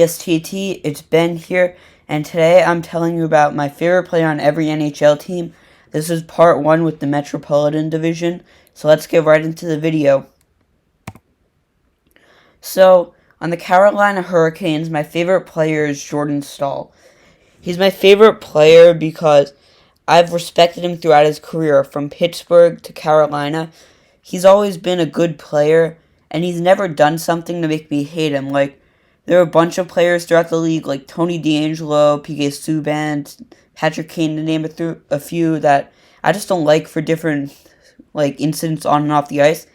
STT, it's Ben here, and today I'm telling you about my favorite player on every NHL team. This is part 1 with the Metropolitan Division, so let's get right into the video. So, on the Carolina Hurricanes, my favorite player is Jordan Staal. He's my favorite player because I've respected him throughout his career, from Pittsburgh to Carolina. He's always been a good player, and he's never done something to make me hate him. Like, there are a bunch of players throughout the league, like Tony DeAngelo, PK Subban, Patrick Kane, to name a few, that I just don't like for different incidents on and off the ice.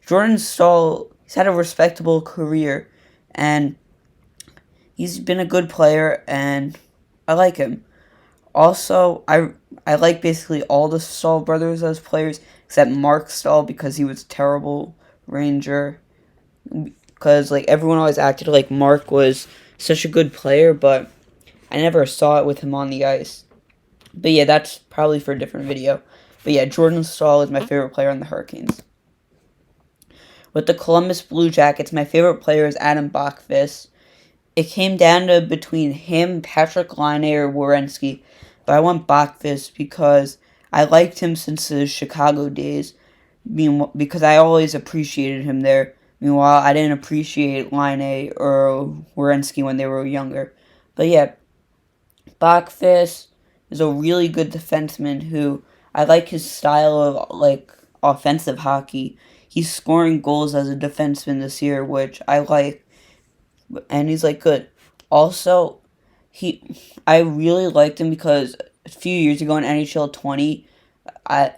Jordan Staal, he's had a respectable career, and he's been a good player, and I like him. Also, I like basically all the Staal brothers as players, except Mark Staal, because he was a terrible Ranger. Because everyone always acted like Mark was such a good player, but I never saw it with him on the ice. But yeah, that's probably for a different video. But yeah, Jordan Staal is my favorite player on the Hurricanes. With the Columbus Blue Jackets, my favorite player is Adam Bachfist. It came down to between him, Patrick Laine, or Werenski, but I want Bachfist because I liked him since his Chicago days, because I always appreciated him there. Meanwhile, I didn't appreciate Laine or Werenski when they were younger. But yeah, Bachfist is a really good defenseman who I like his style of offensive hockey. He's scoring goals as a defenseman this year, which I like, and he's good. Also, I really liked him because a few years ago in NHL 20, I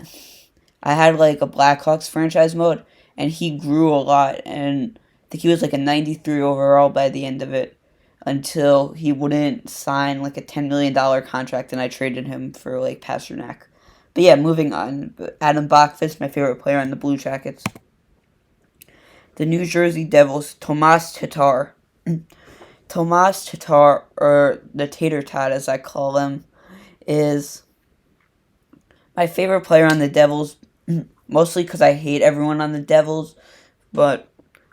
had a Blackhawks franchise mode, and he grew a lot, and I think he was a 93 overall by the end of it, until he wouldn't sign a $10 million contract, and I traded him for Pasternak. But yeah, moving on. Adam Bachfist, my favorite player on the Blue Jackets. The New Jersey Devils, Tomas Tatar. Tomas Tatar, or the Tater Tot as I call him, is my favorite player on the Devils, mostly because I hate everyone on the Devils, but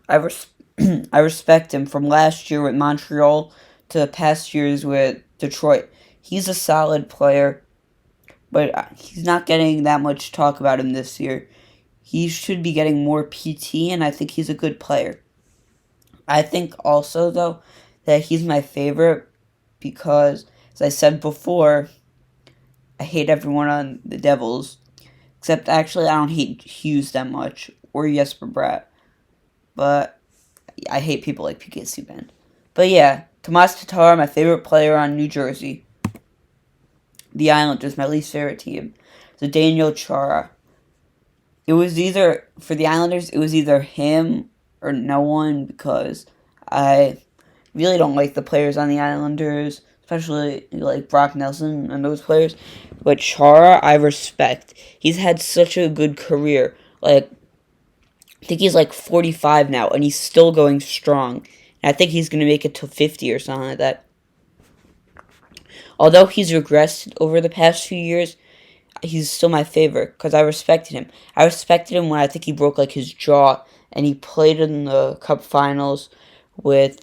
I respect him from last year with Montreal to past years with Detroit. He's a solid player, but he's not getting that much talk about him this year. He should be getting more PT, and I think he's a good player. I think also, though, that he's my favorite because, as I said before, I hate everyone on the Devils. Except, actually, I don't hate Hughes that much, or Jesper Bratt. But I hate people like PK Subban. But yeah, Tomas Tatar, my favorite player on New Jersey. The Islanders, my least favorite team. So Daniel Chara. It was either, for the Islanders, it was either him or no one, because I really don't like the players on the Islanders, especially Brock Nelson and those players. But Chara, I respect. He's had such a good career. I think he's 45 now, and he's still going strong. And I think he's going to make it to 50 or something like that. Although he's regressed over the past few years, he's still my favorite because I respected him. I respected him when I think he broke his jaw, and he played in the Cup Finals with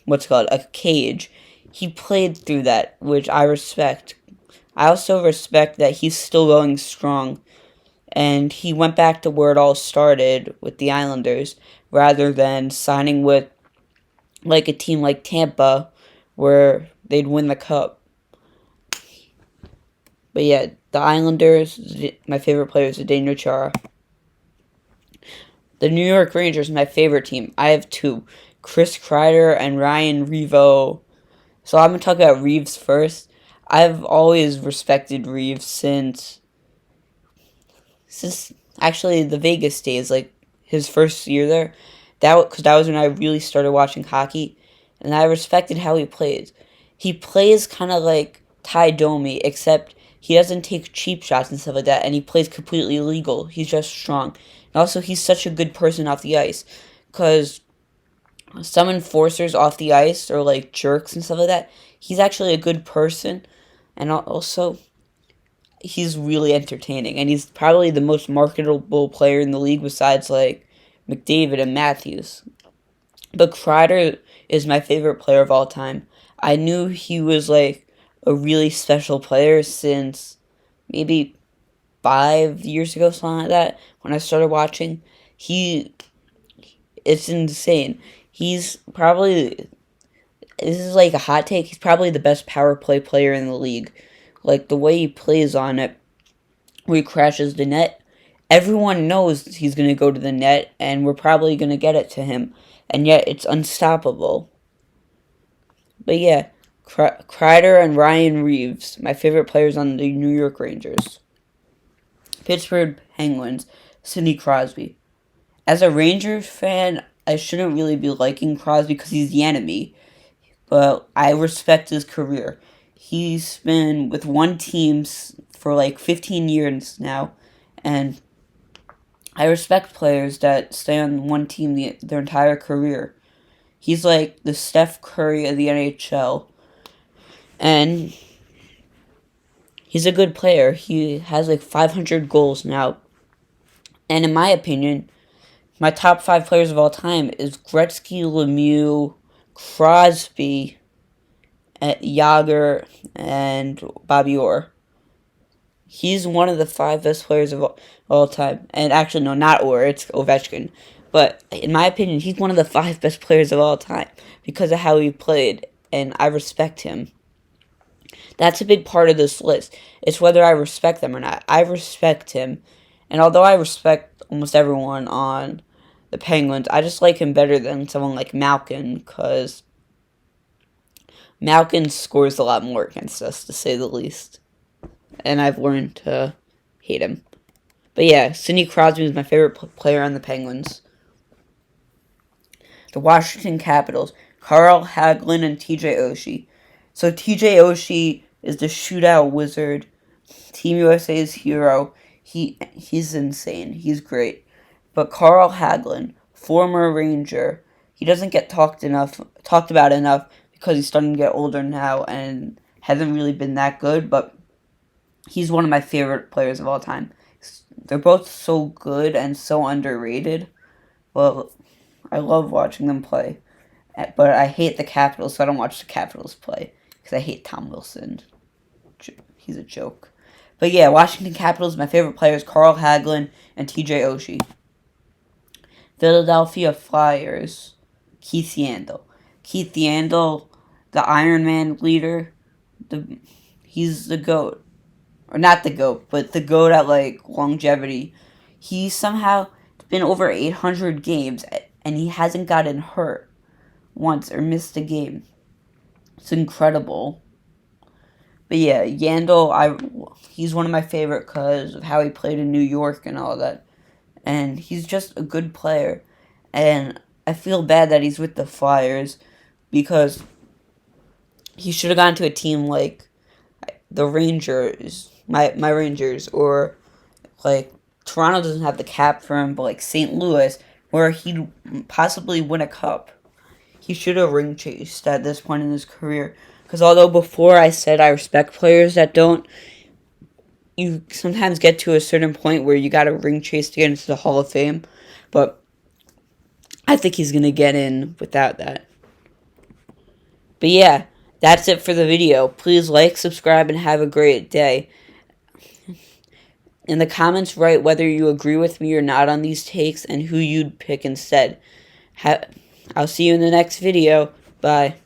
a cage. He played through that, which I respect. I also respect that he's still going strong, and he went back to where it all started with the Islanders, rather than signing with a team like Tampa, where they'd win the Cup. But yeah, the Islanders, my favorite player is Daniel Chara. The New York Rangers, my favorite team. I have two, Chris Kreider and Ryan Revo. So I'm going to talk about Reeves first. I've always respected Reeves since actually the Vegas days, his first year there. Because that was when I really started watching hockey, and I respected how he plays. He plays kind of like Ty Domi, except he doesn't take cheap shots and stuff like that, and he plays completely legal. He's just strong. And also, he's such a good person off the ice, because some enforcers off the ice are jerks and stuff like that. He's actually a good person, and also, he's really entertaining, and he's probably the most marketable player in the league besides McDavid and Matthews. But Kreider is my favorite player of all time. I knew he was like a really special player since maybe 5 years ago, something like that, when I started watching. It's insane. He's probably, this is like a hot take, he's probably the best power play player in the league. Like, the way he plays on it, where he crashes the net, everyone knows he's going to go to the net, and we're probably going to get it to him. And yet, it's unstoppable. But yeah, Kreider and Ryan Reeves, my favorite players on the New York Rangers. Pittsburgh Penguins, Sidney Crosby. As a Rangers fan, I shouldn't really be liking Crosby because he's the enemy, but I respect his career. He's been with one team for like 15 years now, and I respect players that stay on one team their entire career. He's like the Steph Curry of the NHL, and he's a good player. He has like 500 goals now, and in my opinion, my top 5 players of all time is Gretzky, Lemieux, Crosby, Yager, and Bobby Orr. He's one of the 5 best players of all time. And actually, no, not Orr, it's Ovechkin. But in my opinion, he's one of the 5 best players of all time because of how he played, and I respect him. That's a big part of this list. It's whether I respect them or not. I respect him, and although I respect almost everyone on the Penguins, I just like him better than someone like Malkin, because Malkin scores a lot more against us, to say the least. And I've learned to hate him. But yeah, Sidney Crosby is my favorite player on the Penguins. The Washington Capitals, Carl Hagelin and TJ Oshie. So TJ Oshie is the shootout wizard, Team USA's hero. He's insane. He's great. But Carl Hagelin, former Ranger, he doesn't get talked about enough because he's starting to get older now and hasn't really been that good, but he's one of my favorite players of all time. They're both so good and so underrated. Well, I love watching them play, but I hate the Capitals, so I don't watch the Capitals play because I hate Tom Wilson. He's a joke. But yeah, Washington Capitals, my favorite players, Carl Hagelin and TJ Oshie. Philadelphia Flyers, Keith Yandle. Keith Yandle, the Iron Man leader, he's the GOAT. Or not the GOAT, but the GOAT at like longevity. He's somehow been over 800 games, and he hasn't gotten hurt once or missed a game. It's incredible. But yeah, Yandle, he's one of my favorite because of how he played in New York and all that. And he's just a good player. And I feel bad that he's with the Flyers because he should have gone to a team like the Rangers, my Rangers, or like Toronto doesn't have the cap for him, but like St. Louis, where he'd possibly win a cup. He should have ring chased at this point in his career. Because although before I said I respect players that don't, you sometimes get to a certain point where you got to ring chase to get into the Hall of Fame. But I think he's going to get in without that. But yeah, that's it for the video. Please like, subscribe, and have a great day. In the comments, write whether you agree with me or not on these takes and who you'd pick instead. I'll see you in the next video. Bye.